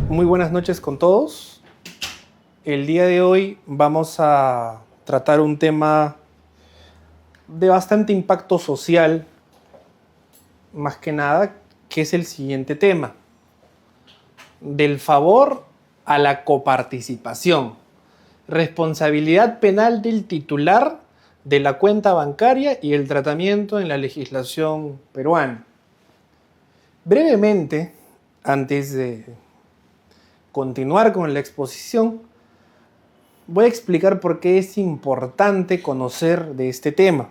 Muy buenas noches con todos. El día de hoy vamos a tratar un tema de bastante impacto social, más que nada, que es el siguiente tema: del favor a la coparticipación, responsabilidad penal del titular de la cuenta bancaria y el tratamiento en la legislación peruana. Brevemente, antes de continuar con la exposición, voy a explicar por qué es importante conocer de este tema.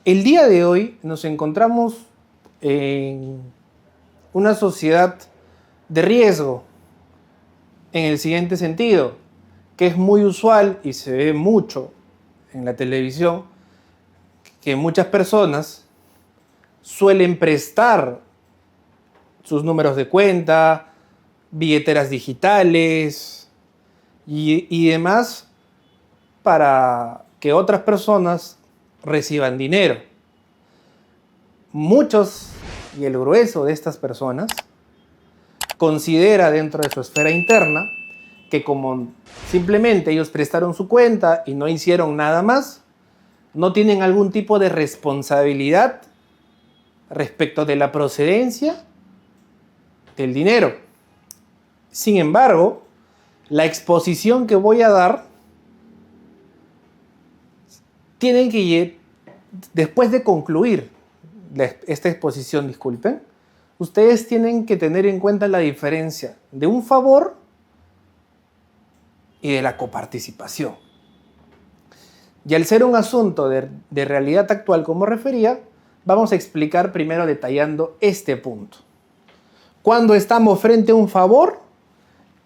El día de hoy nos encontramos en una sociedad de riesgo, en el siguiente sentido, que es muy usual y se ve mucho en la televisión, que muchas personas suelen prestar sus números de cuenta, billeteras digitales y demás para que otras personas reciban dinero. Muchos y el grueso de estas personas considera dentro de su esfera interna que como simplemente ellos prestaron su cuenta y no hicieron nada más, no tienen algún tipo de responsabilidad respecto de la procedencia del dinero. Sin embargo, la exposición que voy a dar, tienen que, después de concluir esta exposición, disculpen, ustedes tienen que tener en cuenta la diferencia de un favor y de la coparticipación. Y al ser un asunto de realidad actual, como refería, vamos a explicar primero detallando este punto. ¿Cuándo estamos frente a un favor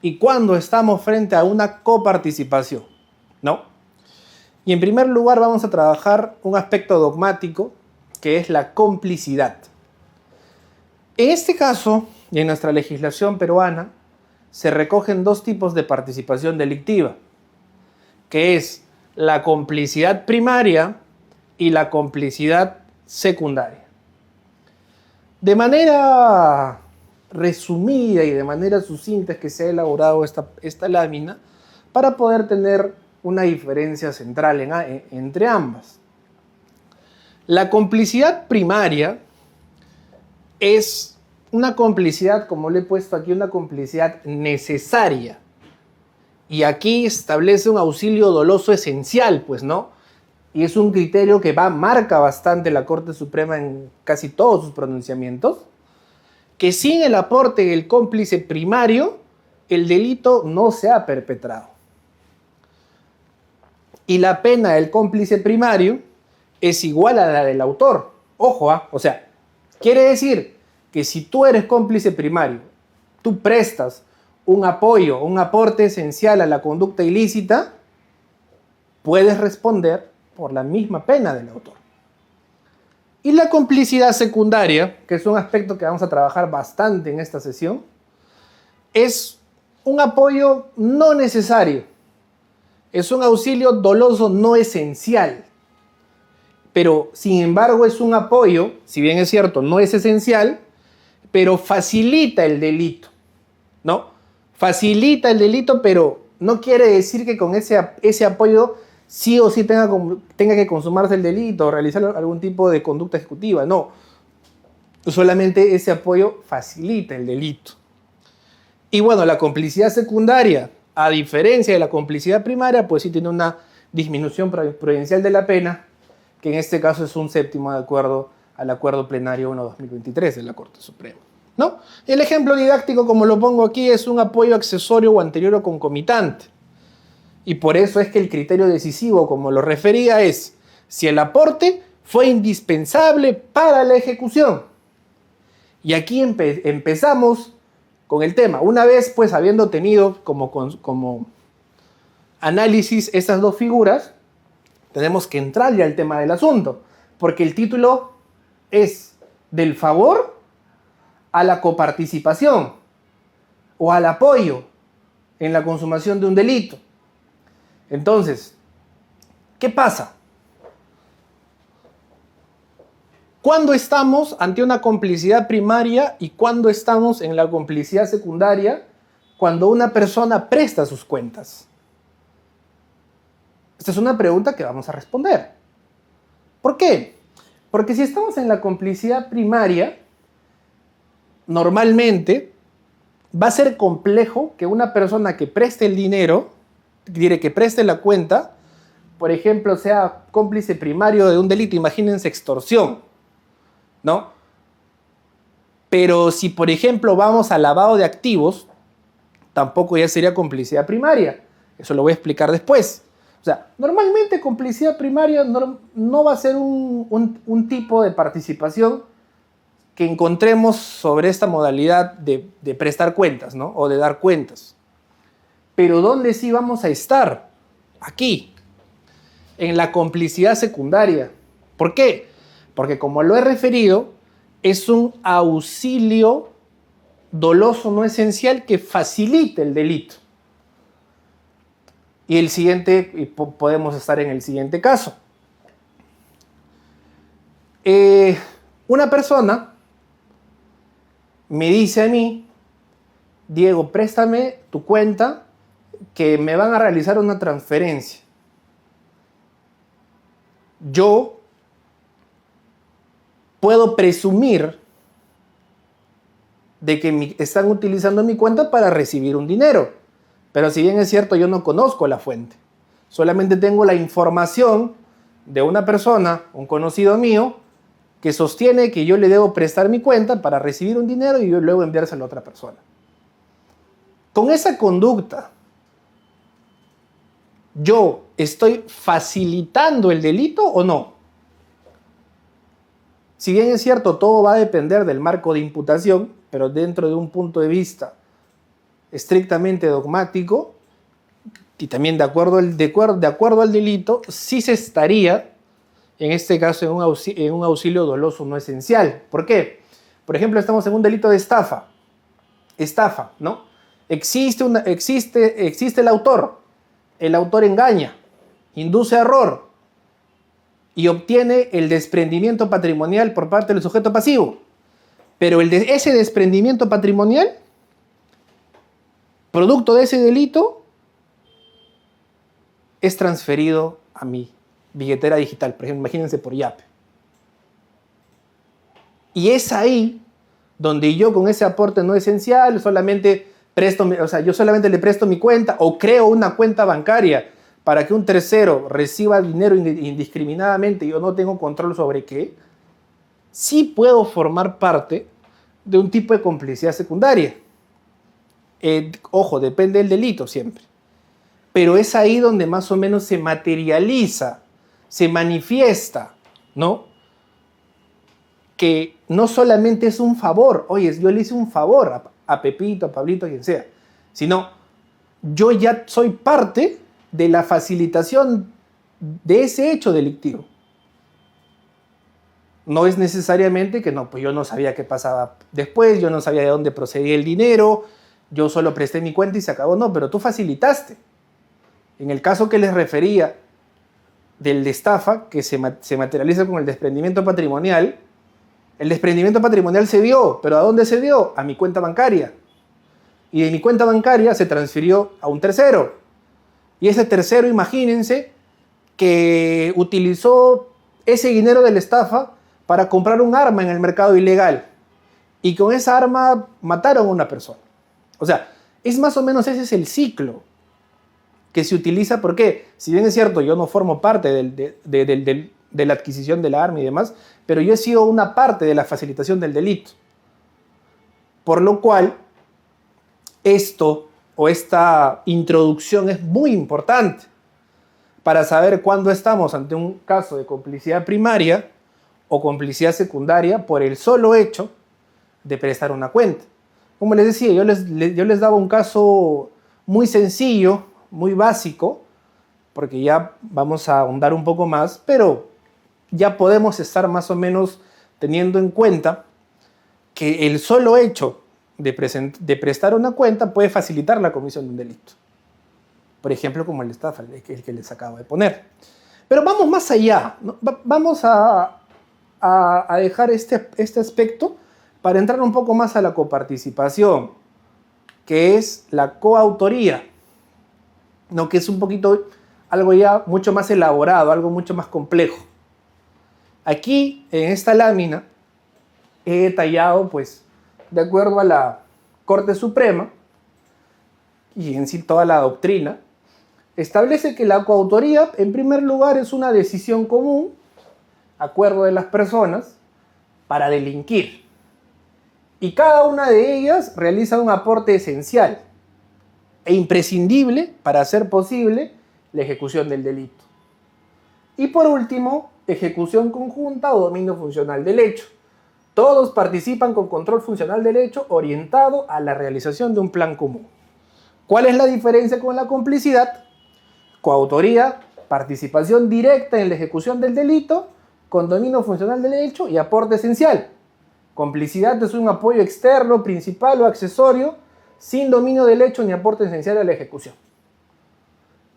y cuándo estamos frente a una coparticipación? ¿No? Y en primer lugar vamos a trabajar un aspecto dogmático, que es la complicidad. En este caso, y en nuestra legislación peruana, se recogen dos tipos de participación delictiva, que es la complicidad primaria y la complicidad secundaria. De manera resumida y de manera sucinta es que se ha elaborado esta lámina para poder tener una diferencia central entre ambas. La complicidad primaria es una complicidad, como le he puesto aquí, una complicidad necesaria. Y aquí establece un auxilio doloso esencial, pues, ¿no? Y es un criterio que marca bastante la Corte Suprema en casi todos sus pronunciamientos, que sin el aporte del cómplice primario, el delito no se ha perpetrado. Y la pena del cómplice primario es igual a la del autor. Ojo, o sea, quiere decir que si tú eres cómplice primario, tú prestas un apoyo, un aporte esencial a la conducta ilícita, puedes responder por la misma pena del autor. Y la complicidad secundaria, que es un aspecto que vamos a trabajar bastante en esta sesión, es un apoyo no necesario, es un auxilio doloso no esencial, pero sin embargo es un apoyo, si bien es cierto, no es esencial, pero facilita el delito, ¿no? Facilita el delito, pero no quiere decir que con ese apoyo sí o sí tenga que consumarse el delito o realizar algún tipo de conducta ejecutiva. No, solamente ese apoyo facilita el delito. Y bueno, la complicidad secundaria, a diferencia de la complicidad primaria, pues sí tiene una disminución prudencial de la pena, que en este caso es un séptimo de acuerdo al Acuerdo Plenario 1/2023 de la Corte Suprema, ¿no? El ejemplo didáctico, como lo pongo aquí, es un apoyo accesorio o anterior o concomitante. Y por eso es que el criterio decisivo, como lo refería, es si el aporte fue indispensable para la ejecución. Y aquí empezamos con el tema. Una vez, pues, habiendo tenido como análisis estas dos figuras, tenemos que entrar ya al tema del asunto, porque el título es del favor a la coparticipación o al apoyo en la consumación de un delito. Entonces, ¿qué pasa? ¿Cuándo estamos ante una complicidad primaria y cuándo estamos en la complicidad secundaria? Cuando una persona presta sus cuentas. Esta es una pregunta que vamos a responder. ¿Por qué? Porque si estamos en la complicidad primaria, normalmente va a ser complejo que una persona que preste el dinero, que preste la cuenta, por ejemplo, sea cómplice primario de un delito. Imagínense extorsión, ¿no? Pero si, por ejemplo, vamos al lavado de activos, tampoco ya sería complicidad primaria. Eso lo voy a explicar después. O sea, normalmente complicidad primaria no va a ser un tipo de participación que encontremos sobre esta modalidad de prestar cuentas, ¿no? O de dar cuentas. Pero ¿dónde sí vamos a estar? Aquí, en la complicidad secundaria. ¿Por qué? Porque como lo he referido, es un auxilio doloso no esencial que facilita el delito. Y el siguiente, podemos estar en el siguiente caso. Una persona me dice a mí, Diego, préstame tu cuenta que me van a realizar una transferencia. Yo puedo presumir de que están utilizando mi cuenta para recibir un dinero. Pero si bien es cierto, yo no conozco la fuente. Solamente tengo la información de una persona, un conocido mío, que sostiene que yo le debo prestar mi cuenta para recibir un dinero y yo luego enviárselo a otra persona. Con esa conducta, ¿yo estoy facilitando el delito o no? Si bien es cierto, todo va a depender del marco de imputación, pero dentro de un punto de vista estrictamente dogmático y también de acuerdo al delito, sí se estaría, en este caso, en un auxilio doloso no esencial. ¿Por qué? Por ejemplo, estamos en un delito de estafa. Estafa, ¿no? Existe el autor. El autor engaña, induce a error y obtiene el desprendimiento patrimonial por parte del sujeto pasivo. Pero ese desprendimiento patrimonial, producto de ese delito, es transferido a mi billetera digital, por ejemplo, imagínense por Yape. Y es ahí donde yo con ese aporte no esencial yo solamente le presto mi cuenta o creo una cuenta bancaria para que un tercero reciba dinero indiscriminadamente y yo no tengo control sobre qué, sí puedo formar parte de un tipo de complicidad secundaria. Ojo, depende del delito siempre. Pero es ahí donde más o menos se materializa, se manifiesta, ¿no? Que no solamente es un favor, oye, yo le hice un favor a Pepito, a Pablito, a quien sea, sino yo ya soy parte de la facilitación de ese hecho delictivo. No es necesariamente que pues yo no sabía qué pasaba después, yo no sabía de dónde procedía el dinero, yo solo presté mi cuenta y se acabó. No, pero tú facilitaste. En el caso que les refería del de estafa, que se materializa con el desprendimiento patrimonial, el desprendimiento patrimonial se dio, pero ¿a dónde se dio? A mi cuenta bancaria. Y de mi cuenta bancaria se transfirió a un tercero. Y ese tercero, imagínense, que utilizó ese dinero de la estafa para comprar un arma en el mercado ilegal. Y con esa arma mataron a una persona. O sea, es más o menos ese es el ciclo que se utiliza. Porque, si bien es cierto, yo no formo parte de la adquisición de la arma y demás, pero yo he sido una parte de la facilitación del delito. Por lo cual, esta introducción es muy importante para saber cuándo estamos ante un caso de complicidad primaria o complicidad secundaria por el solo hecho de prestar una cuenta. Como les decía, yo les daba un caso muy sencillo, muy básico, porque ya vamos a ahondar un poco más, pero ya podemos estar más o menos teniendo en cuenta que el solo hecho de prestar una cuenta puede facilitar la comisión de un delito. Por ejemplo, como el que les acabo de poner. Pero vamos más allá, ¿no? Vamos a a dejar este aspecto para entrar un poco más a la coparticipación, que es la coautoría, ¿no? Que es un poquito algo ya mucho más elaborado, algo mucho más complejo. Aquí, en esta lámina, he detallado, pues, de acuerdo a la Corte Suprema y en sí toda la doctrina, establece que la coautoría, en primer lugar, es una decisión común, acuerdo de las personas, para delinquir. Y cada una de ellas realiza un aporte esencial e imprescindible para hacer posible la ejecución del delito. Y por último, ejecución conjunta o dominio funcional del hecho. Todos participan con control funcional del hecho orientado a la realización de un plan común. ¿Cuál es la diferencia con la complicidad? Coautoría, participación directa en la ejecución del delito, con dominio funcional del hecho y aporte esencial. Complicidad es un apoyo externo, principal o accesorio, sin dominio del hecho ni aporte esencial a la ejecución.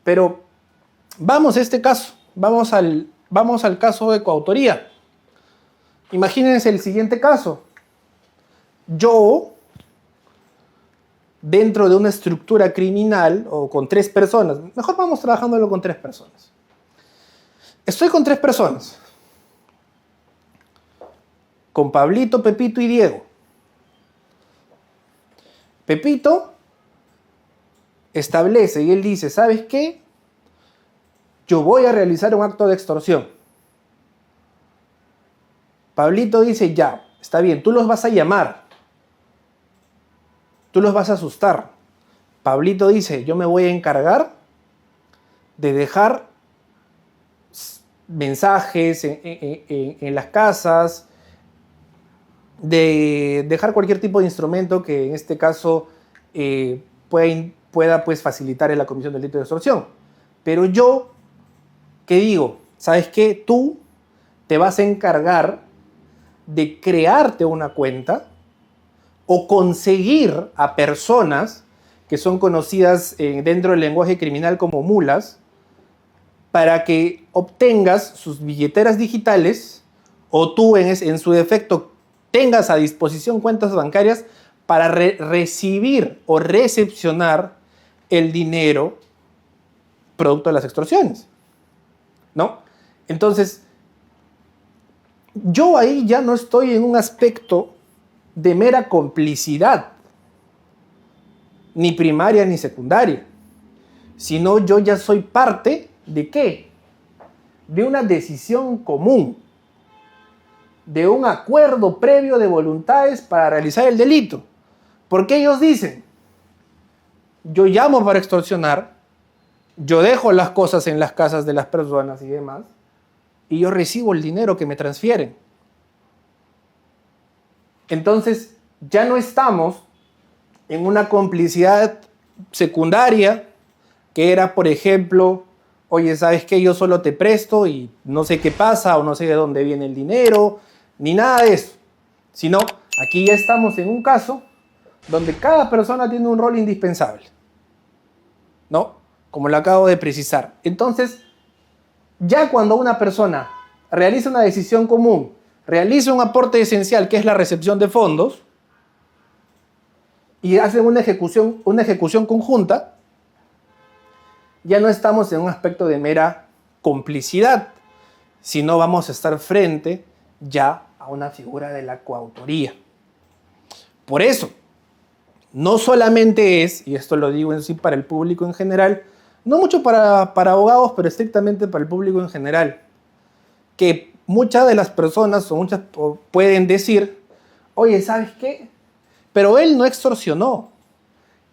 Pero vamos a este caso, vamos al caso de coautoría. Imagínense el siguiente caso. Yo, dentro de una estructura criminal o con 3 personas, mejor vamos trabajándolo con 3 personas. Estoy con 3 personas. Con Pablito, Pepito y Diego. Pepito establece y él dice, ¿sabes qué? Yo voy a realizar un acto de extorsión. Pablito dice, ya, está bien, tú los vas a llamar. Tú los vas a asustar. Pablito dice, yo me voy a encargar de dejar mensajes en las casas, de dejar cualquier tipo de instrumento que en este caso pueda pues, facilitar en la comisión del delito de extorsión. Pero yo, ¿qué digo? ¿Sabes qué? Tú te vas a encargar de crearte una cuenta o conseguir a personas que son conocidas dentro del lenguaje criminal como mulas para que obtengas sus billeteras digitales o tú en su defecto tengas a disposición cuentas bancarias para recibir o recepcionar el dinero producto de las extorsiones, ¿no? Entonces, yo ahí ya no estoy en un aspecto de mera complicidad, ni primaria ni secundaria, sino yo ya soy parte ¿de qué? De una decisión común, de un acuerdo previo de voluntades para realizar el delito. Porque ellos dicen, yo llamo para extorsionar, yo dejo las cosas en las casas de las personas y demás, y yo recibo el dinero que me transfieren. Entonces, ya no estamos en una complicidad secundaria, que era, por ejemplo, oye, ¿sabes qué? Yo solo te presto y no sé qué pasa o no sé de dónde viene el dinero, ni nada de eso. Sino, aquí ya estamos en un caso donde cada persona tiene un rol indispensable, ¿no? Como lo acabo de precisar. Entonces, ya cuando una persona realiza una decisión común, realiza un aporte esencial que es la recepción de fondos y hacen una ejecución conjunta, ya no estamos en un aspecto de mera complicidad, sino vamos a estar frente ya a una figura de la coautoría. Por eso, no solamente es, y esto lo digo en sí para el público en general, no mucho para abogados, pero estrictamente para el público en general, que muchas de las personas o muchas pueden decir, oye, ¿sabes qué? Pero él no extorsionó,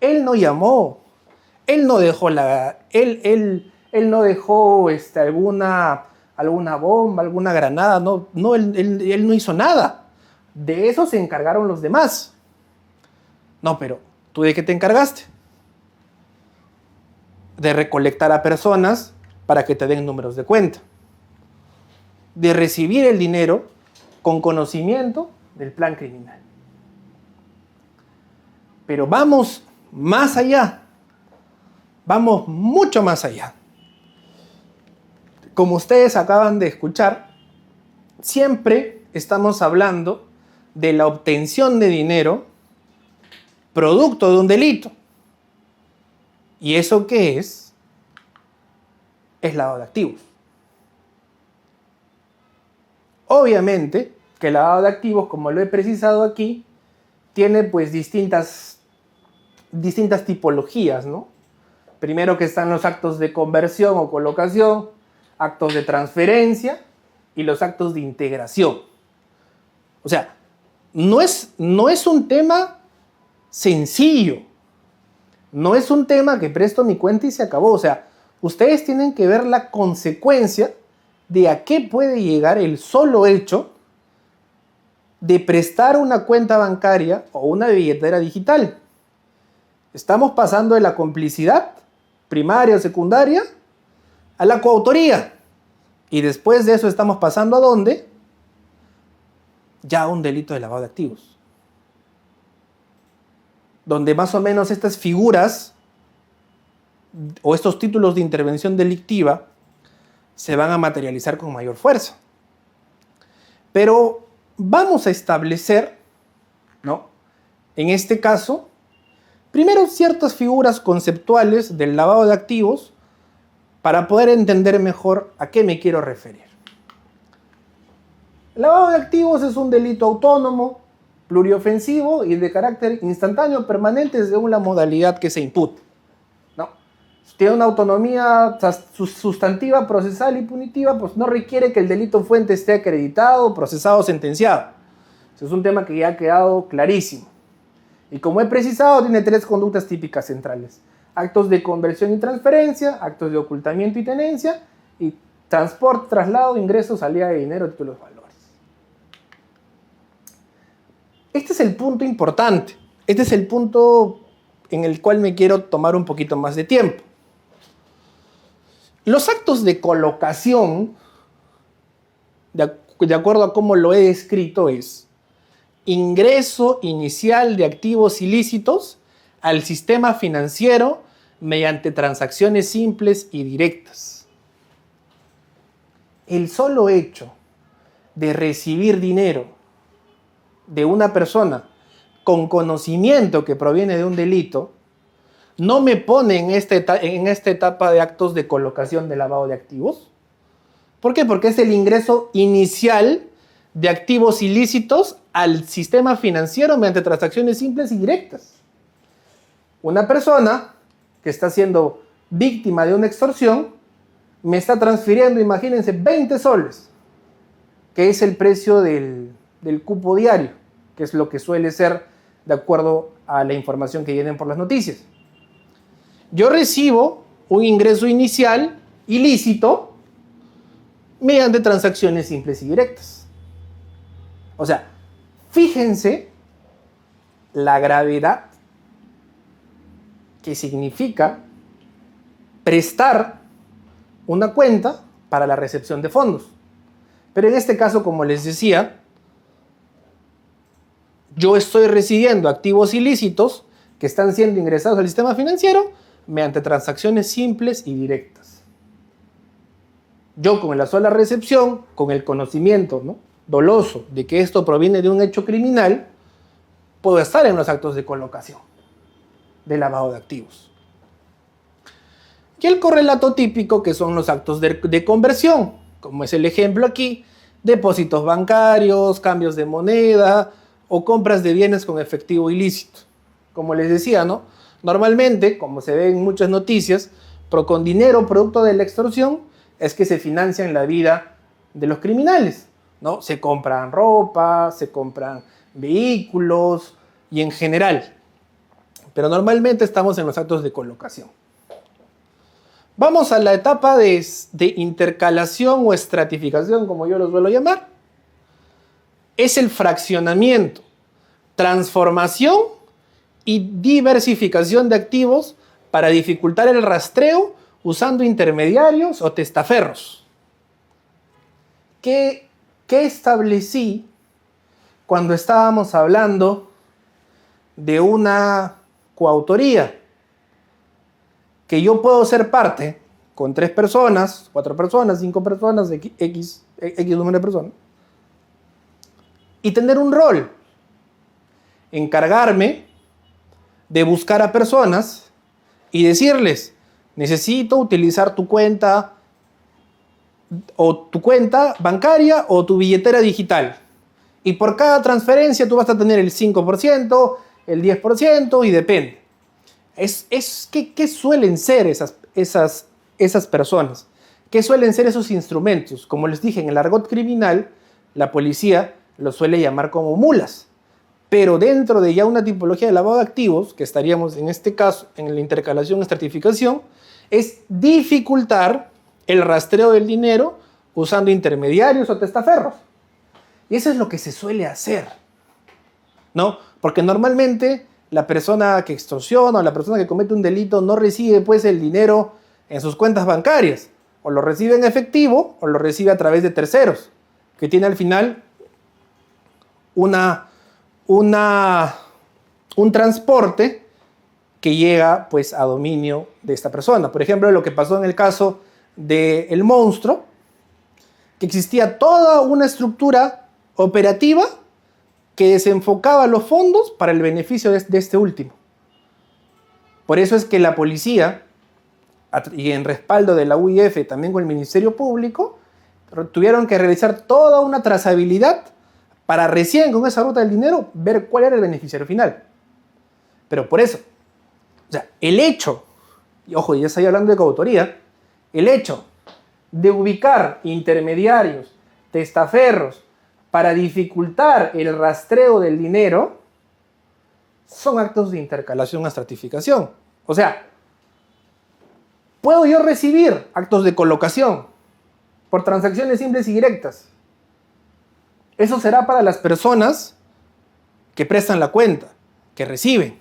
él no llamó, él no dejó él no dejó alguna bomba, alguna granada, no, él no hizo nada. De eso se encargaron los demás. No, pero ¿tú de qué te encargaste? De recolectar a personas para que te den números de cuenta. De recibir el dinero con conocimiento del plan criminal. Pero vamos más allá. Vamos mucho más allá. Como ustedes acaban de escuchar, siempre estamos hablando de la obtención de dinero producto de un delito. ¿Y eso qué es? Es lavado de activos. Obviamente que el lavado de activos, como lo he precisado aquí, tiene pues distintas tipologías, ¿no? Primero que están los actos de conversión o colocación, actos de transferencia y los actos de integración. O sea, no es un tema sencillo. No es un tema que presto mi cuenta y se acabó. O sea, ustedes tienen que ver la consecuencia de a qué puede llegar el solo hecho de prestar una cuenta bancaria o una billetera digital. Estamos pasando de la complicidad primaria o secundaria a la coautoría. Y después de eso estamos pasando ¿a dónde? Ya a un delito de lavado de activos. Donde más o menos estas figuras o estos títulos de intervención delictiva se van a materializar con mayor fuerza. Pero vamos a establecer, ¿no?, en este caso, primero ciertas figuras conceptuales del lavado de activos para poder entender mejor a qué me quiero referir. El lavado de activos es un delito autónomo, pluriofensivo y de carácter instantáneo permanente según la modalidad que se impute, ¿no? Si tiene una autonomía sustantiva, procesal y punitiva, pues no requiere que el delito fuente esté acreditado, procesado o sentenciado. Ese es un tema que ya ha quedado clarísimo. Y como he precisado, tiene 3 conductas típicas centrales: actos de conversión y transferencia, actos de ocultamiento y tenencia, y transporte, traslado, ingreso, salida de dinero, títulos de valores. Este es el punto importante. Este es el punto en el cual me quiero tomar un poquito más de tiempo. Los actos de colocación, de acuerdo a cómo lo he descrito, es ingreso inicial de activos ilícitos al sistema financiero mediante transacciones simples y directas. El solo hecho de recibir dinero de una persona con conocimiento que proviene de un delito no me pone en esta etapa de actos de colocación de lavado de activos. ¿Por qué? Porque es el ingreso inicial de activos ilícitos al sistema financiero mediante transacciones simples y directas. Una persona que está siendo víctima de una extorsión me está transfiriendo, imagínense, 20 soles, que es el precio del cupo diario, que es lo que suele ser de acuerdo a la información que vienen por las noticias. Yo recibo un ingreso inicial ilícito mediante transacciones simples y directas. O sea, fíjense la gravedad que significa prestar una cuenta para la recepción de fondos. Pero en este caso, como les decía, yo estoy recibiendo activos ilícitos que están siendo ingresados al sistema financiero mediante transacciones simples y directas. Yo con la sola recepción, con el conocimiento, ¿no?, doloso de que esto proviene de un hecho criminal, puedo estar en los actos de colocación, de lavado de activos. Y el correlato típico, que son los actos de conversión, como es el ejemplo aquí: depósitos bancarios, cambios de moneda o compras de bienes con efectivo ilícito. Como les decía, ¿no?, normalmente, como se ve en muchas noticias, con dinero producto de la extorsión es que se financian la vida de los criminales, ¿no? Se compran ropa, se compran vehículos y en general. Pero normalmente estamos en los actos de colocación. Vamos a la etapa de intercalación o estratificación, como yo lo suelo llamar. Es el fraccionamiento, transformación y diversificación de activos para dificultar el rastreo usando intermediarios o testaferros. ¿Qué establecí cuando estábamos hablando de una coautoría? Que yo puedo ser parte con 3 personas, 4 personas, 5 personas, X número de personas, y tener un rol, encargarme de buscar a personas y decirles, necesito utilizar tu cuenta o tu cuenta bancaria o tu billetera digital. Y por cada transferencia tú vas a tener el 5%, el 10% y depende. ¿Qué suelen ser esas personas? ¿Qué suelen ser esos instrumentos? Como les dije, en el argot criminal, la policía los suele llamar como mulas. Pero dentro de ya una tipología de lavado de activos, que estaríamos en este caso en la intercalación y estratificación, es dificultar el rastreo del dinero usando intermediarios o testaferros. Y eso es lo que se suele hacer, ¿no? Porque normalmente la persona que extorsiona o la persona que comete un delito no recibe pues el dinero en sus cuentas bancarias. O lo recibe en efectivo o lo recibe a través de terceros, que tiene al final un transporte que llega pues a dominio de esta persona. Por ejemplo, lo que pasó en el caso del Monstruo, que existía toda una estructura operativa que desenfocaba los fondos para el beneficio de este último. Por eso es que la policía, y en respaldo de la UIF, también con el Ministerio Público, tuvieron que realizar toda una trazabilidad para recién con esa ruta del dinero ver cuál era el beneficiario final. Pero por eso, o sea, el hecho, y ojo, ya estoy hablando de coautoría, el hecho de ubicar intermediarios, testaferros, para dificultar el rastreo del dinero, son actos de intercalación a estratificación. O sea, puedo yo recibir actos de colocación por transacciones simples y directas. Eso será para las personas que prestan la cuenta, que reciben.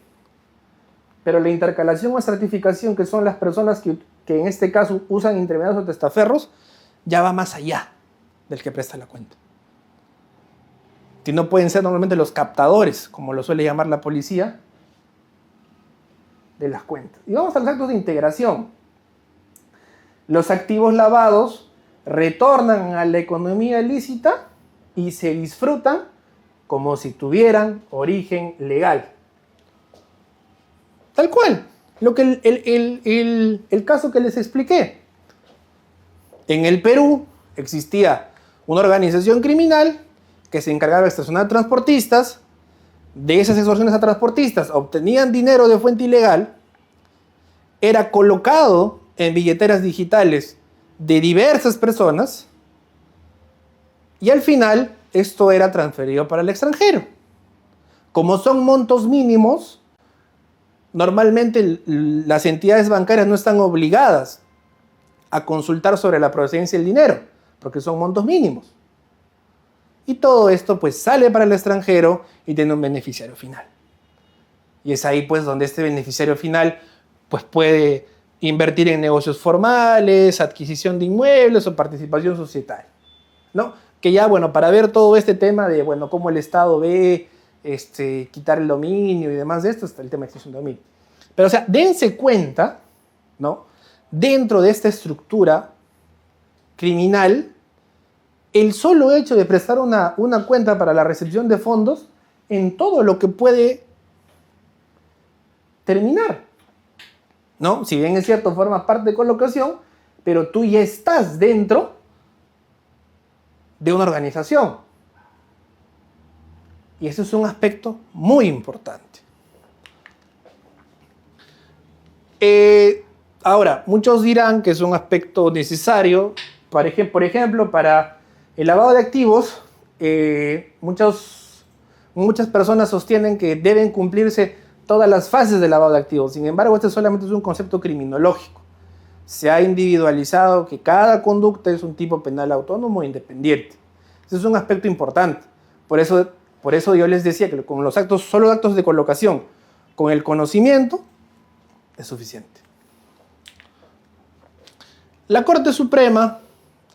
Pero la intercalación o estratificación, que son las personas que en este caso usan intermediarios o testaferros, ya va más allá del que presta la cuenta. Si no pueden ser normalmente los captadores, como lo suele llamar la policía, de las cuentas. Y vamos a los actos de integración. Los activos lavados retornan a la economía ilícita y se disfrutan como si tuvieran origen legal. Tal cual. Lo que el caso que les expliqué. En el Perú existía una organización criminal que se encargaba de extorsionar a transportistas. De esas extorsiones a transportistas obtenían dinero de fuente ilegal, era colocado en billeteras digitales de diversas personas y al final esto era transferido para el extranjero. Como son montos mínimos, normalmente las entidades bancarias no están obligadas a consultar sobre la procedencia del dinero, porque son montos mínimos. Y todo esto pues sale para el extranjero y tiene un beneficiario final. Y es ahí pues donde este beneficiario final pues puede invertir en negocios formales, adquisición de inmuebles o participación societaria, ¿no? Que ya, bueno, para ver todo este tema de, bueno, cómo el Estado ve quitar el dominio y demás de esto, está el tema de extinción de dominio. Pero, o sea, dense cuenta, ¿no? Dentro de esta estructura criminal, el solo hecho de prestar una cuenta para la recepción de fondos en todo lo que puede terminar, ¿no? Si bien es cierto, formas parte de colocación, pero tú ya estás dentro de una organización. Y eso es un aspecto muy importante. Ahora, muchos dirán que es un aspecto necesario, por ejemplo, para el lavado de activos. Muchas personas sostienen que deben cumplirse todas las fases del lavado de activos. Sin embargo, este solamente es un concepto criminológico. Se ha individualizado que cada conducta es un tipo penal autónomo e independiente. Ese es un aspecto importante. Por eso yo les decía que con los actos, solo actos de colocación, con el conocimiento, es suficiente. La Corte Suprema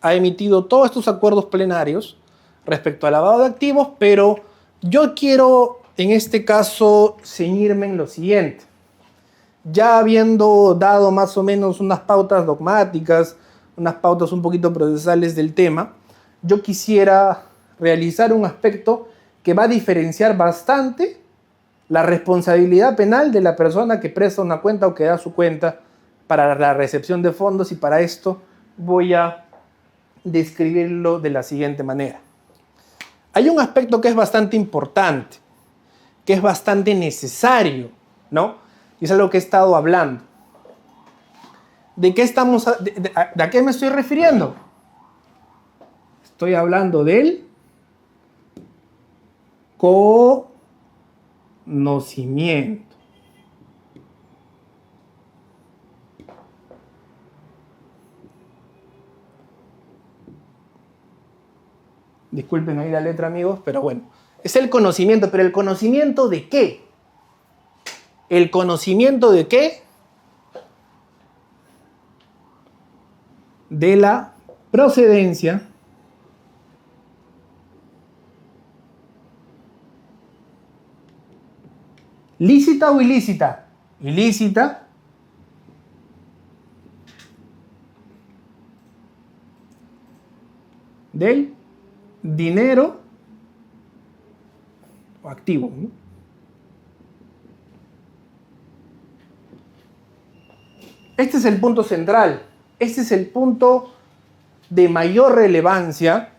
ha emitido todos estos acuerdos plenarios respecto al lavado de activos, pero yo quiero en este caso ceñirme en lo siguiente. Ya habiendo dado más o menos unas pautas dogmáticas, unas pautas un poquito procesales del tema, yo quisiera realizar un aspecto que va a diferenciar bastante la responsabilidad penal de la persona que presta una cuenta o que da su cuenta para la recepción de fondos, y para esto voy a describirlo de la siguiente manera. Hay un aspecto que es bastante importante, que es bastante necesario, ¿no? Y es algo que he estado hablando. ¿De qué a qué me estoy refiriendo? Estoy hablando del conocimiento. Disculpen ahí la letra, amigos, pero bueno. Es el conocimiento, pero ¿el conocimiento de qué? ¿El conocimiento de qué? De la procedencia lícita o ilícita. Ilícita. Del dinero o activo, ¿no? Este es el punto central. Este es el punto de mayor relevancia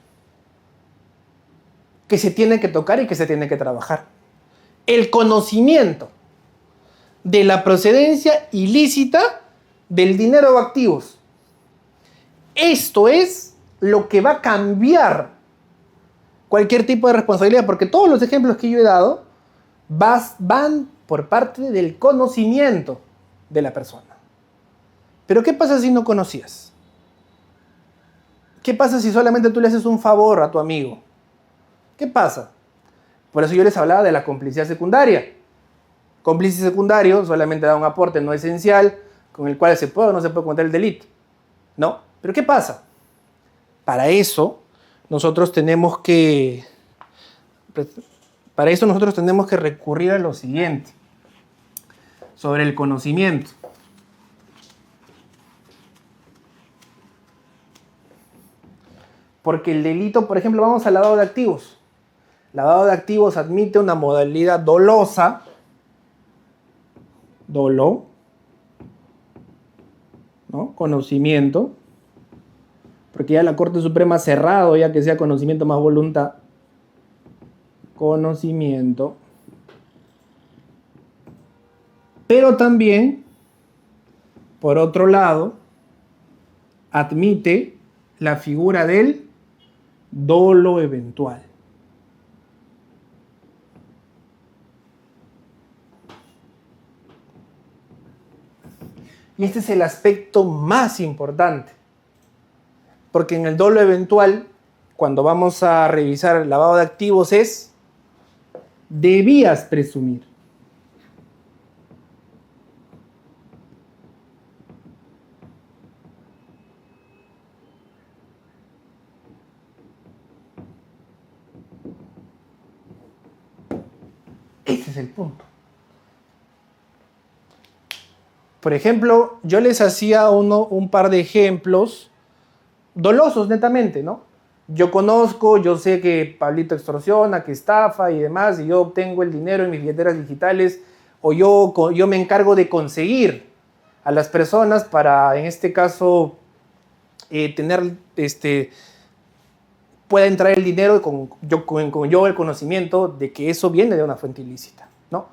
que se tiene que tocar y que se tiene que trabajar. El conocimiento de la procedencia ilícita del dinero o activos. Esto es lo que va a cambiar cualquier tipo de responsabilidad, porque todos los ejemplos que yo he dado van por parte del conocimiento de la persona. Pero ¿qué pasa si no conocías? ¿Qué pasa si solamente tú le haces un favor a tu amigo? ¿Qué pasa? Por eso yo les hablaba de la complicidad secundaria. Cómplice secundario solamente da un aporte no esencial con el cual se puede o no se puede cometer el delito, ¿no? Pero ¿qué pasa? Para eso nosotros tenemos que recurrir a lo siguiente, sobre el conocimiento. Porque el delito, por ejemplo, vamos al lavado de activos. Lavado de activos admite una modalidad dolosa, dolo, ¿no? Conocimiento, porque ya la Corte Suprema ha cerrado, ya que sea conocimiento más voluntad. Conocimiento. Pero también, por otro lado, admite la figura del dolo eventual. Y este es el aspecto más importante, porque en el dolo eventual, cuando vamos a revisar el lavado de activos, es debías presumir. Ese es el punto. Por ejemplo, yo les hacía un par de ejemplos dolosos netamente, ¿no? Yo sé que Pablito extorsiona, que estafa y demás, y yo obtengo el dinero en mis billeteras digitales, o yo me encargo de conseguir a las personas para, en este caso, pueda entrar el dinero con yo el conocimiento de que eso viene de una fuente ilícita, ¿no?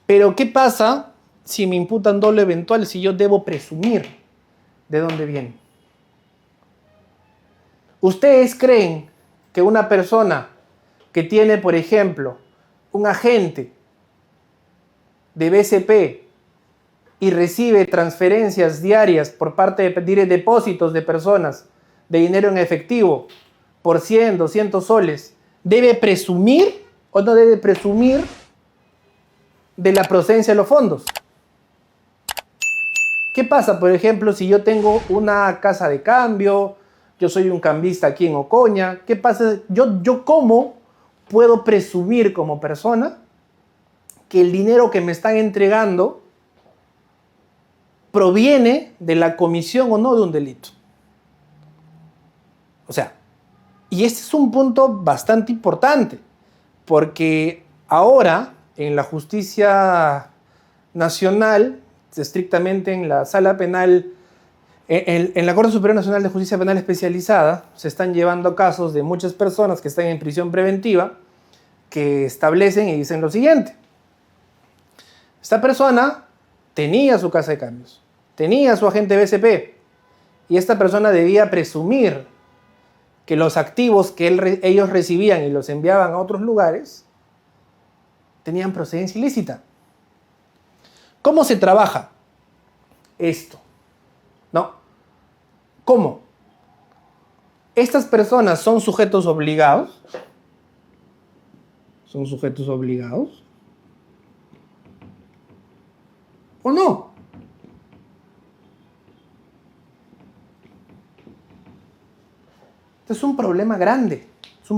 Pero ¿qué pasa si me imputan dolo eventual, si yo debo presumir de dónde viene? ¿Ustedes creen que una persona que tiene, por ejemplo, un agente de BCP y recibe transferencias diarias por parte de pedir depósitos de personas de dinero en efectivo por 100, 200 soles, debe presumir o no debe presumir de la procedencia de los fondos? ¿Qué pasa, por ejemplo, si yo tengo una casa de cambio, yo soy un cambista aquí en Ocoña? ¿Qué pasa? Yo ¿cómo puedo presumir como persona que el dinero que me están entregando proviene de la comisión o no de un delito? O sea, y este es un punto bastante importante, Porque ahora, en la justicia nacional, estrictamente en la sala penal, en la Corte Superior Nacional de Justicia Penal Especializada, se están llevando casos de muchas personas que están en prisión preventiva que establecen y dicen lo siguiente. Esta persona tenía su casa de cambios, tenía su agente BCP, y esta persona debía presumir que los activos que ellos recibían y los enviaban a otros lugares tenían procedencia ilícita. ¿Cómo se trabaja esto? ¿No? ¿Cómo? Estas personas son sujetos obligados. ¿Son sujetos obligados? ¿O no? Este es un problema grande. Es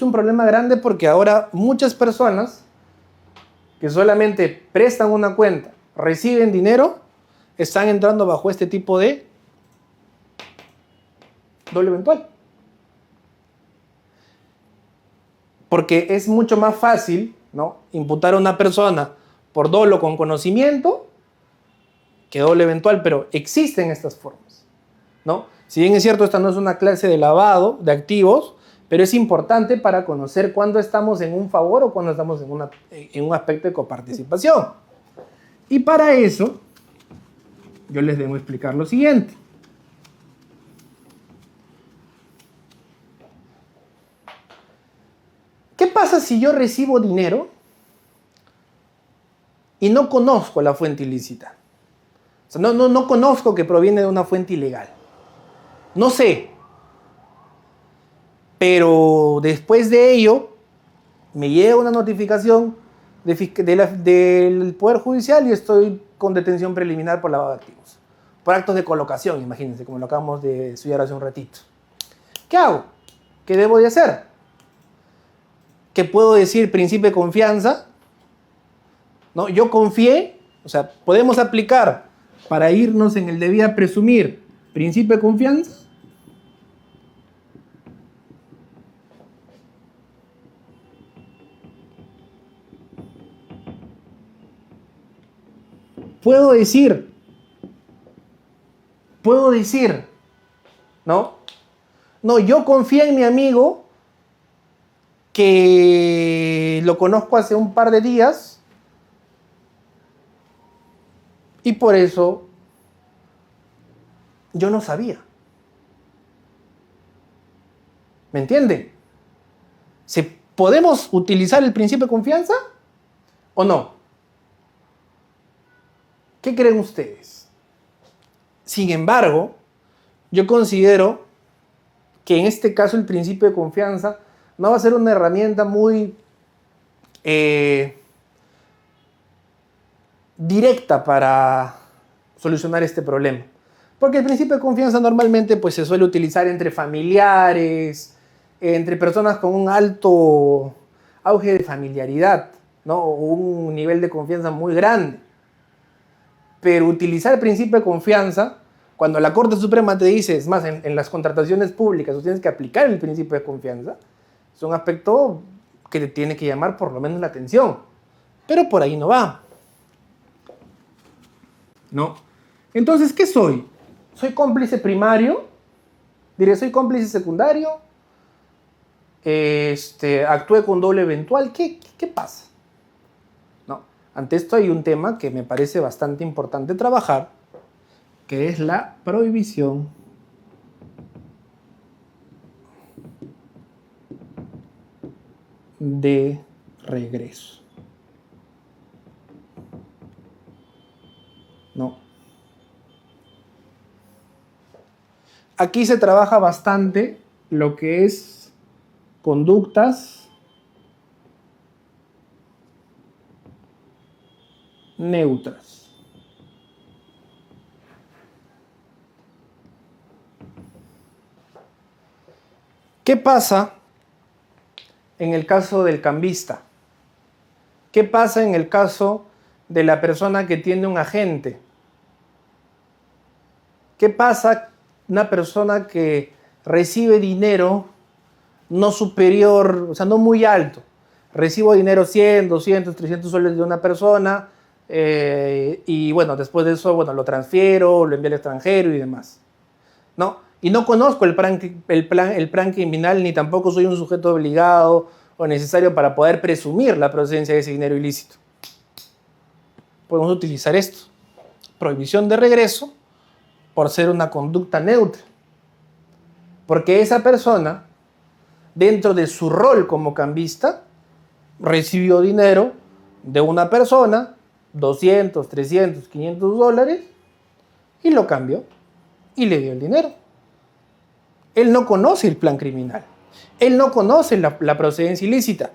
un problema grande porque ahora muchas personas que solamente prestan una cuenta, reciben dinero, están entrando bajo este tipo de doble eventual. Porque es mucho más fácil, ¿no?, imputar a una persona por dolo con conocimiento que doble eventual, pero existen estas formas, ¿no? Si bien es cierto, esta no es una clase de lavado de activos, pero es importante para conocer cuándo estamos en un favor o cuándo estamos en un aspecto de coparticipación. Y para eso, yo les debo explicar lo siguiente. ¿Qué pasa si yo recibo dinero y no conozco la fuente ilícita? O sea, no conozco que proviene de una fuente ilegal. No sé. Pero después de ello, me llega una notificación del Poder Judicial y estoy con detención preliminar por lavado de activos. Por actos de colocación, imagínense, como lo acabamos de estudiar hace un ratito. ¿Qué hago? ¿Qué debo de hacer? ¿Qué puedo decir? Principio de confianza. ¿No? Yo confié, o sea, podemos aplicar para irnos en el debía presumir principio de confianza. Puedo decir, ¿no? No, yo confié en mi amigo que lo conozco hace un par de días y por eso yo no sabía. ¿Me entienden? ¿Podemos utilizar el principio de confianza o no? ¿Qué creen ustedes? Sin embargo, yo considero que en este caso el principio de confianza no va a ser una herramienta muy directa para solucionar este problema. Porque el principio de confianza normalmente pues, se suele utilizar entre familiares, entre personas con un alto auge de familiaridad, ¿no? O un nivel de confianza muy grande. Pero utilizar el principio de confianza, cuando la Corte Suprema te dice, es más, en las contrataciones públicas, tú tienes que aplicar el principio de confianza, es un aspecto que te tiene que llamar por lo menos la atención. Pero por ahí no va. ¿No? Entonces, ¿qué soy? ¿Soy cómplice primario? Diré, ¿soy cómplice secundario? ¿Actué con doble eventual? ¿Qué pasa? ¿No? Ante esto hay un tema que me parece bastante importante trabajar, que es la prohibición de regreso. ¿No? Aquí se trabaja bastante lo que es conductas neutras. ¿Qué pasa en el caso del cambista? ¿Qué pasa en el caso de la persona que tiene un agente? ¿Qué pasa una persona que recibe dinero no superior, o sea, no muy alto? recibo dinero 100, 200, 300 soles de una persona y bueno, después de eso, bueno, lo transfiero, lo envío al extranjero y demás, ¿no? Y no conozco el plan criminal ni tampoco soy un sujeto obligado o necesario para poder presumir la procedencia de ese dinero ilícito. Podemos utilizar esto. Prohibición de regreso por ser una conducta neutra. Porque esa persona, dentro de su rol como cambista, recibió dinero de una persona, 200, 300, 500 dólares, y lo cambió y le dio el dinero. Él no conoce el plan criminal. Él no conoce la procedencia ilícita.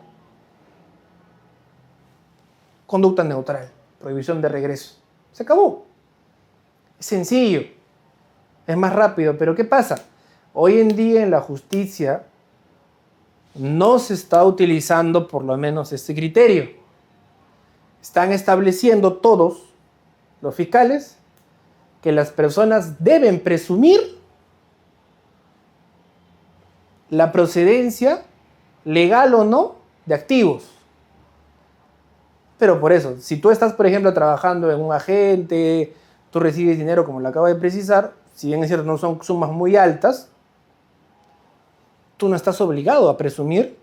Conducta neutral, prohibición de regreso. Se acabó. Es sencillo, es más rápido, pero ¿qué pasa? Hoy en día en la justicia no se está utilizando por lo menos este criterio. Están estableciendo todos los fiscales que las personas deben presumir la procedencia, legal o no, de activos. Pero por eso, si tú estás, por ejemplo, trabajando en un agente, tú recibes dinero, como lo acabo de precisar, si bien es cierto, no son sumas muy altas, tú no estás obligado a presumir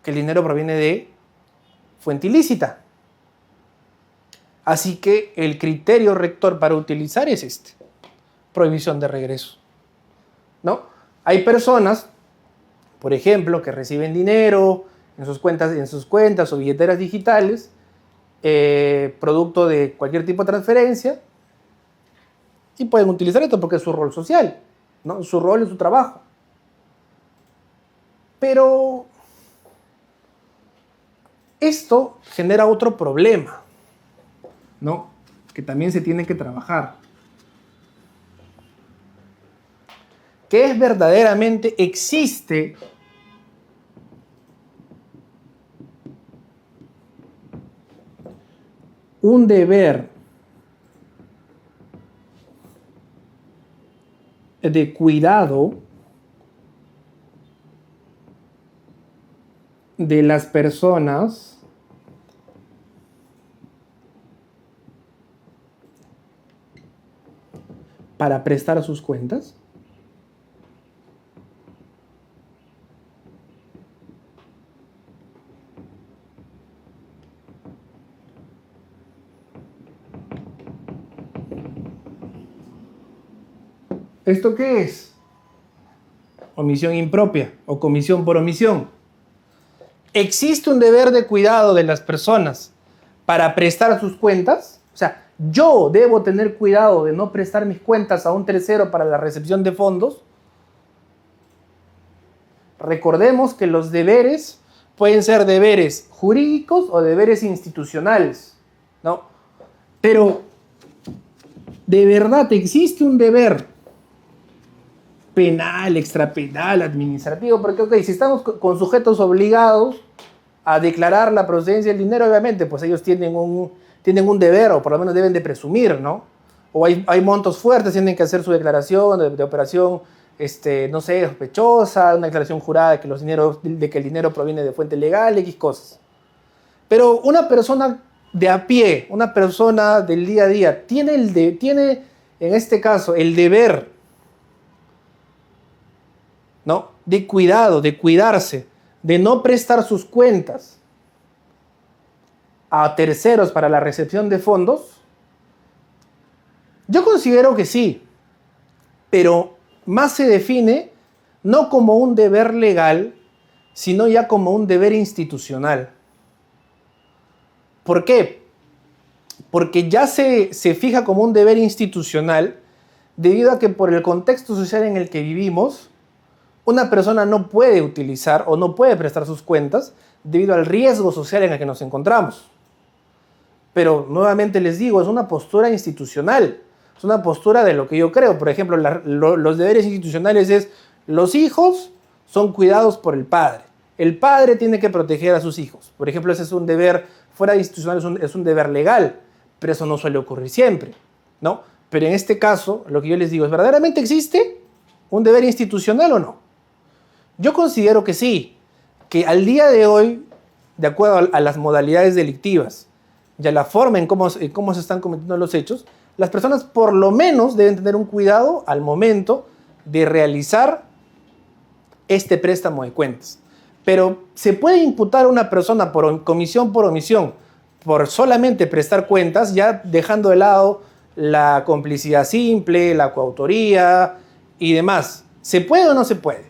que el dinero proviene de fuente ilícita. Así que el criterio rector para utilizar es este: prohibición de regreso, ¿no? Hay personas, por ejemplo, que reciben dinero en sus cuentas o billeteras digitales, producto de cualquier tipo de transferencia, y pueden utilizar esto porque es su rol social, ¿no? Su rol es su trabajo. Pero esto genera otro problema, ¿no? Que también se tiene que trabajar. Que es verdaderamente existe un deber de cuidado de las personas para prestar sus cuentas. ¿Esto qué es? Omisión impropia o comisión por omisión. ¿Existe un deber de cuidado de las personas para prestar sus cuentas? O sea, yo debo tener cuidado de no prestar mis cuentas a un tercero para la recepción de fondos. Recordemos que los deberes pueden ser deberes jurídicos o deberes institucionales, ¿no? Pero, ¿de verdad existe un deber penal, extrapenal, administrativo? Porque, ok, si estamos con sujetos obligados a declarar la procedencia del dinero, obviamente, pues ellos tienen un deber, o por lo menos deben de presumir, ¿no? O hay montos fuertes, tienen que hacer su declaración de operación, no sé, sospechosa, una declaración jurada de que el dinero proviene de fuente legal, X cosas. Pero una persona de a pie, una persona del día a día, tiene en este caso el deber, ¿no?, de cuidado, de cuidarse, de no prestar sus cuentas a terceros para la recepción de fondos. Yo considero que sí, pero más se define no como un deber legal, sino ya como un deber institucional. ¿Por qué? Porque ya se fija como un deber institucional debido a que por el contexto social en el que vivimos, una persona no puede utilizar o no puede prestar sus cuentas debido al riesgo social en el que nos encontramos. Pero nuevamente les digo, es una postura institucional, es una postura de lo que yo creo. Por ejemplo, los deberes institucionales es: los hijos son cuidados por el padre. El padre tiene que proteger a sus hijos. Por ejemplo, ese es un deber, fuera de institucional es un deber legal, pero eso no suele ocurrir siempre, ¿no? Pero en este caso, lo que yo les digo es: ¿verdaderamente existe un deber institucional o no? Yo considero que sí, que al día de hoy, de acuerdo a las modalidades delictivas y a la forma en cómo se están cometiendo los hechos, las personas por lo menos deben tener un cuidado al momento de realizar este préstamo de cuentas. Pero se puede imputar a una persona por comisión por omisión, por solamente prestar cuentas, ya dejando de lado la complicidad simple, la coautoría y demás. ¿Se puede o no se puede?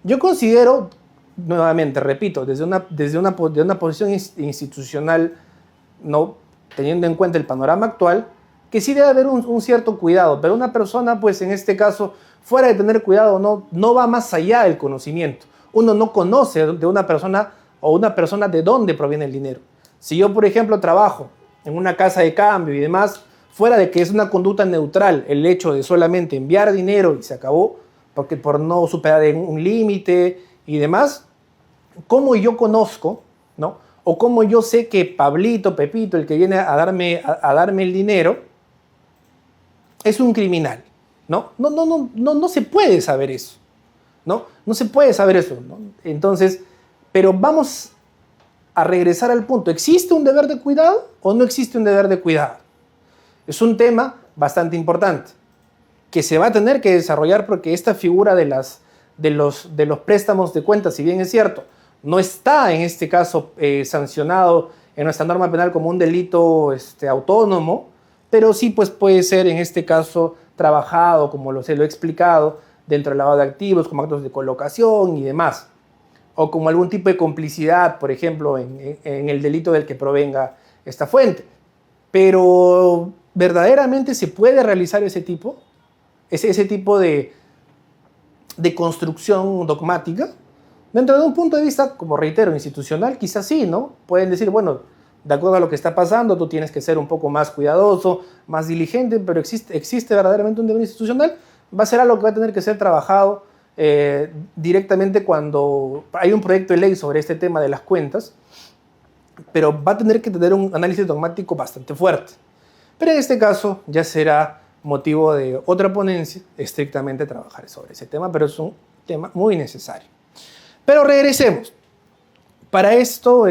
Yo considero, nuevamente, repito, desde una posición institucional, no teniendo en cuenta el panorama actual, que sí debe haber un cierto cuidado, pero una persona, pues en este caso, fuera de tener cuidado, no va más allá del conocimiento. Uno no conoce de una persona o una persona de dónde proviene el dinero. Si yo, por ejemplo, trabajo en una casa de cambio y demás, fuera de que es una conducta neutral el hecho de solamente enviar dinero y se acabó, porque por no superar un límite y demás, ¿cómo yo conozco, ¿no? O cómo yo sé que Pablito, Pepito, el que viene a darme el dinero, es un criminal? No se puede saber eso, ¿no? No se puede saber eso, ¿no? Entonces, pero vamos a regresar al punto. ¿Existe un deber de cuidado o no existe un deber de cuidado? Es un tema bastante importante que se va a tener que desarrollar porque esta figura de los préstamos de cuentas, si bien es cierto, no está en este caso sancionado en nuestra norma penal como un delito autónomo, pero sí pues puede ser en este caso trabajado, como se lo he explicado, dentro del lavado de activos, como actos de colocación y demás, o como algún tipo de complicidad, por ejemplo, en el delito del que provenga esta fuente. Pero ¿verdaderamente se puede realizar ese tipo de construcción dogmática? Dentro de un punto de vista, como reitero, institucional, quizás sí, ¿no? Pueden decir, bueno, de acuerdo a lo que está pasando, tú tienes que ser un poco más cuidadoso, más diligente, pero ¿existe verdaderamente un deber institucional? Va a ser algo que va a tener que ser trabajado directamente cuando hay un proyecto de ley sobre este tema de las cuentas, pero va a tener que tener un análisis dogmático bastante fuerte. Pero en este caso ya será motivo de otra ponencia estrictamente trabajar sobre ese tema, pero es un tema muy necesario. Pero regresemos. Para esto,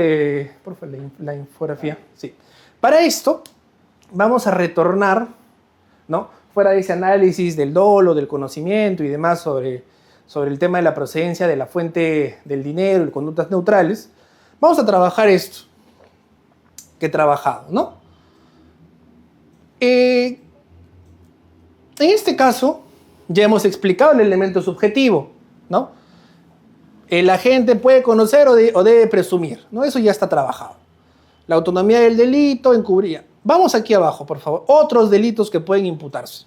por favor, la infografía, sí. Para esto vamos a retornar, ¿no? Fuera de ese análisis del dolo, del conocimiento y demás sobre el tema de la procedencia de la fuente del dinero y conductas neutrales, vamos a trabajar esto que he trabajado, ¿no? En este caso, ya hemos explicado el elemento subjetivo, ¿no? El agente puede conocer o debe presumir, ¿no? Eso ya está trabajado. La autonomía del delito, encubría. Vamos aquí abajo, por favor. Otros delitos que pueden imputarse.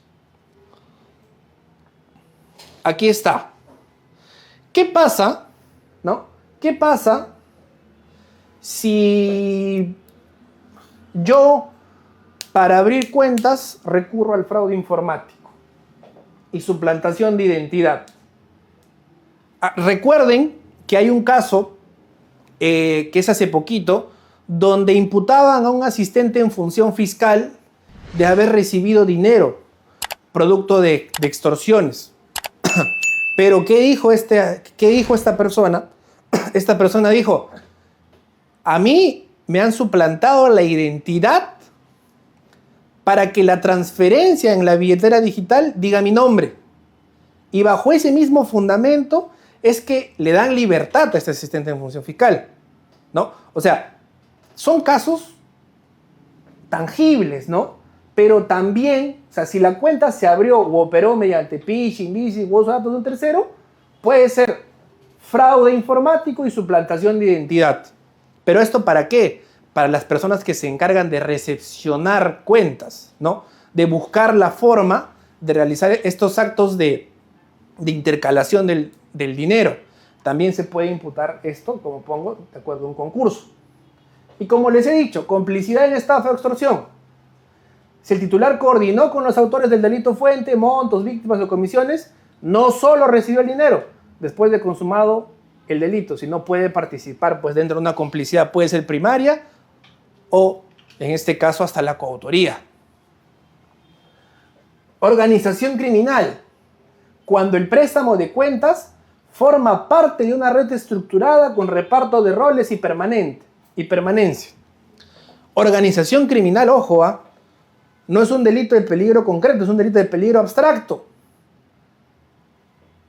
Aquí está. ¿Qué pasa, no? ¿Qué pasa si yo, para abrir cuentas, recurro al fraude informático y suplantación de identidad? Recuerden que hay un caso que es hace poquito, donde imputaban a un asistente en función fiscal de haber recibido dinero producto de extorsiones. Pero ¿qué dijo esta persona? Esta persona dijo, a mí me han suplantado la identidad para que la transferencia en la billetera digital diga mi nombre. Y bajo ese mismo fundamento es que le dan libertad a este asistente en función fiscal, ¿no? O sea, son casos tangibles, ¿no? Pero también, o sea, si la cuenta se abrió o operó mediante phishing, leasing u datos de un tercero, puede ser fraude informático y suplantación de identidad. ¿Pero esto para qué? Para las personas que se encargan de recepcionar cuentas, ¿no? De buscar la forma de realizar estos actos de intercalación del dinero. También se puede imputar esto, como pongo, de acuerdo a un concurso. Y como les he dicho, complicidad en estafa o extorsión. Si el titular coordinó con los autores del delito fuente, montos, víctimas o comisiones, no solo recibió el dinero después de consumado el delito, sino puede participar pues, dentro de una complicidad, puede ser primaria o, en este caso, hasta la coautoría. Organización criminal. Cuando el préstamo de cuentas forma parte de una red estructurada con reparto de roles y permanencia. Organización criminal, ojo, no es un delito de peligro concreto, es un delito de peligro abstracto.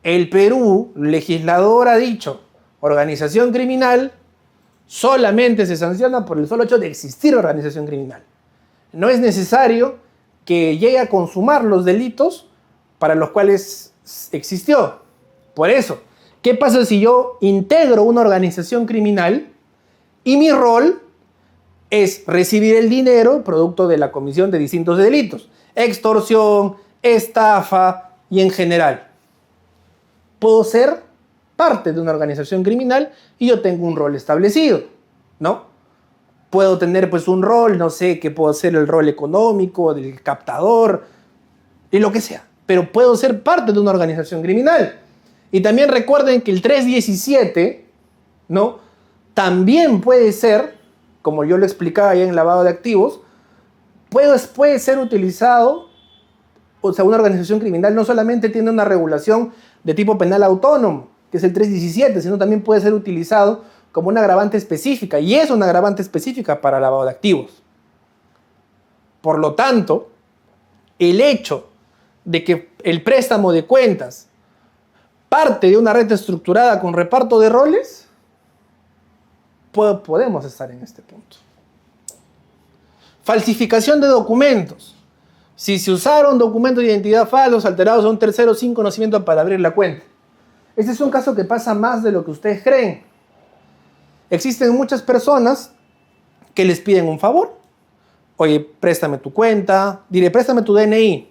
El Perú, legislador, ha dicho, organización criminal solamente se sanciona por el solo hecho de existir organización criminal. No es necesario que llegue a consumar los delitos para los cuales existió. Por eso, ¿qué pasa si yo integro una organización criminal y mi rol es recibir el dinero producto de la comisión de distintos delitos? Extorsión, estafa y en general. Puedo ser parte de una organización criminal y yo tengo un rol establecido, ¿no? Puedo tener pues un rol, no sé, que puedo ser el rol económico, del captador y lo que sea. Pero puedo ser parte de una organización criminal. Y también recuerden que el 317, ¿no? También puede ser, como yo lo explicaba ya en lavado de activos, puede ser utilizado, o sea, una organización criminal no solamente tiene una regulación de tipo penal autónomo, que es el 317, sino también puede ser utilizado como una agravante específica, y es una agravante específica para lavado de activos. Por lo tanto, el hecho de que el préstamo de cuentas parte de una red estructurada con reparto de roles, podemos estar en este punto. Falsificación de documentos. Si se usaron documentos de identidad falsos, alterados a un tercero sin conocimiento para abrir la cuenta. Este es un caso que pasa más de lo que ustedes creen. Existen muchas personas que les piden un favor. Oye, préstame tu cuenta, préstame tu DNI.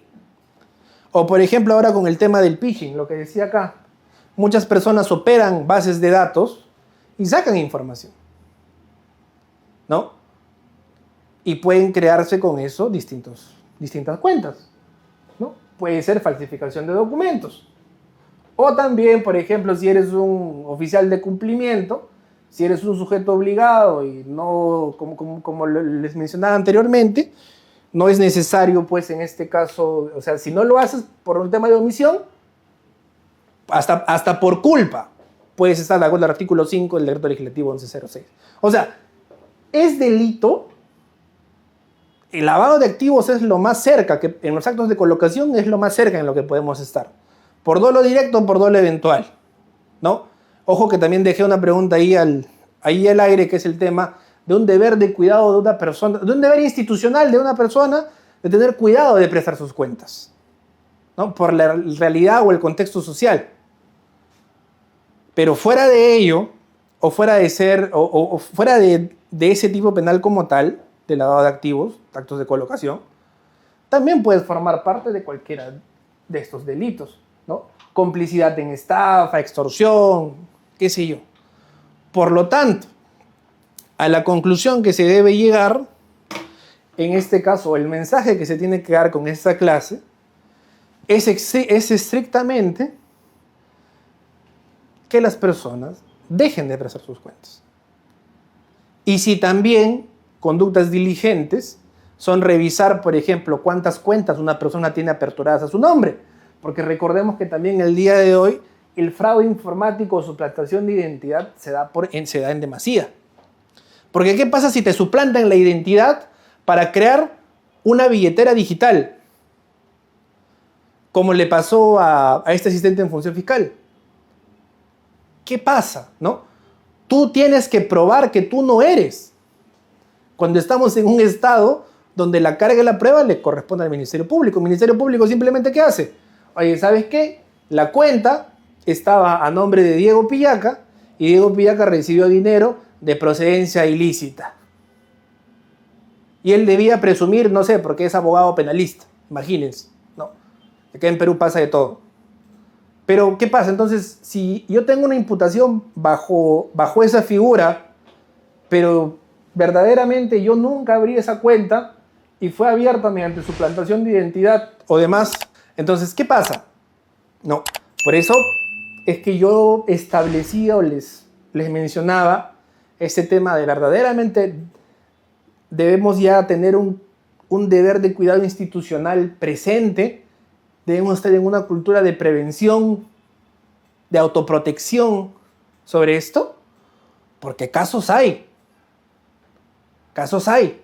O por ejemplo ahora con el tema del phishing, lo que decía acá. Muchas personas operan bases de datos y sacan información, ¿no? Y pueden crearse con eso distintas cuentas, ¿no? Puede ser falsificación de documentos. O también, por ejemplo, si eres un oficial de cumplimiento, si eres un sujeto obligado y no, como les mencionaba anteriormente, no es necesario, pues en este caso, o sea, si no lo haces por un tema de omisión, hasta por culpa, puedes estar de acuerdo al artículo 5 del decreto legislativo 1106. O sea, es delito. El lavado de activos es lo más cerca, que en los actos de colocación es lo más cerca en lo que podemos estar. Por dolo directo o por dolo eventual, ¿no? Ojo que también dejé una pregunta ahí al aire, que es el tema de un deber de cuidado de una persona, de un deber institucional de una persona, de tener cuidado de prestar sus cuentas, ¿no? Por la realidad o el contexto social. Pero fuera de ello, o fuera de ser, o fuera de ese tipo penal como tal, de lavado de activos, actos de colocación, también puedes formar parte de cualquiera de estos delitos, ¿no? Complicidad en estafa, extorsión, qué sé yo. Por lo tanto, a la conclusión que se debe llegar, en este caso, el mensaje que se tiene que dar con esta clase, es estrictamente que las personas dejen de prestar sus cuentas. Y si también conductas diligentes son revisar, por ejemplo, cuántas cuentas una persona tiene aperturadas a su nombre. Porque recordemos que también el día de hoy el fraude informático o suplantación de identidad se da en demasía. Porque ¿qué pasa si te suplantan la identidad para crear una billetera digital? Como le pasó a este asistente en función fiscal. ¿Qué pasa, no? Tú tienes que probar que tú no eres. Cuando estamos en un estado donde la carga de la prueba le corresponde al Ministerio Público. El Ministerio Público simplemente ¿qué hace? Oye, ¿sabes qué? La cuenta estaba a nombre de Diego Pillaca y Diego Pillaca recibió dinero de procedencia ilícita. Y él debía presumir, no sé, porque es abogado penalista. Imagínense, ¿no? Acá en Perú pasa de todo. Pero, ¿qué pasa? Entonces, si yo tengo una imputación bajo esa figura, pero verdaderamente yo nunca abrí esa cuenta y fue abierta mediante suplantación de identidad o demás, entonces, ¿qué pasa? No, por eso es que yo establecía o les mencionaba ese tema de verdaderamente debemos ya tener un deber de cuidado institucional presente, debemos estar en una cultura de prevención de autoprotección sobre esto? Porque casos hay. Casos hay.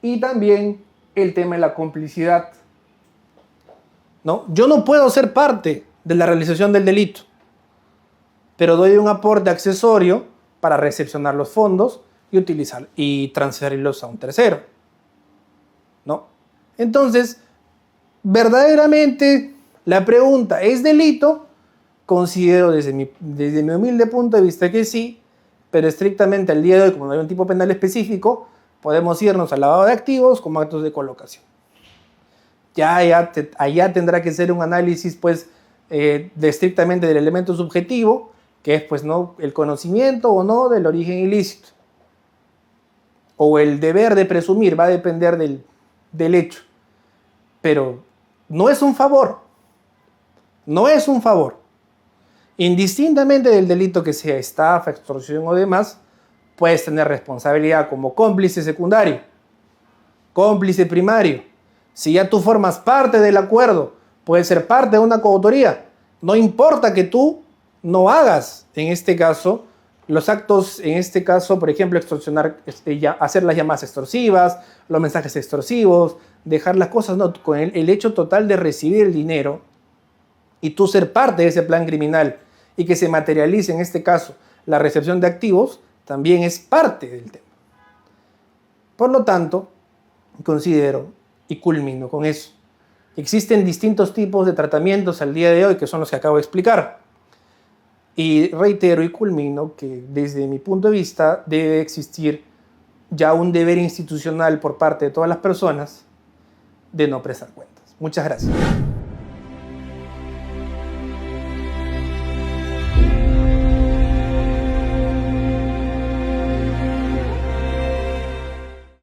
Y también el tema de la complicidad, ¿no? Yo no puedo ser parte de la realización del delito, pero doy un aporte accesorio para recepcionar los fondos y utilizar y transferirlos a un tercero, ¿no? Entonces, verdaderamente la pregunta, ¿es delito? Considero desde mi humilde punto de vista que sí, pero estrictamente al día de hoy, como no hay un tipo penal específico, podemos irnos al lavado de activos como actos de colocación. Allá tendrá que ser un análisis pues, de estrictamente del elemento subjetivo, que es pues, ¿no? el conocimiento o no del origen ilícito. O el deber de presumir, va a depender del hecho. Pero no es un favor. No es un favor. Indistintamente del delito que sea, estafa, extorsión o demás, puedes tener responsabilidad como cómplice secundario, cómplice primario. Si ya tú formas parte del acuerdo, puedes ser parte de una coautoría. No importa que tú no hagas, en este caso, los actos, en este caso, por ejemplo, extorsionar, hacer las llamadas extorsivas, los mensajes extorsivos, dejar las cosas, no, con el hecho total de recibir el dinero y tú ser parte de ese plan criminal y que se materialice, en este caso, la recepción de activos, también es parte del tema. Por lo tanto, considero y culmino con eso. Existen distintos tipos de tratamientos al día de hoy que son los que acabo de explicar. Y reitero y culmino que desde mi punto de vista debe existir ya un deber institucional por parte de todas las personas de no prestar cuentas. Muchas gracias.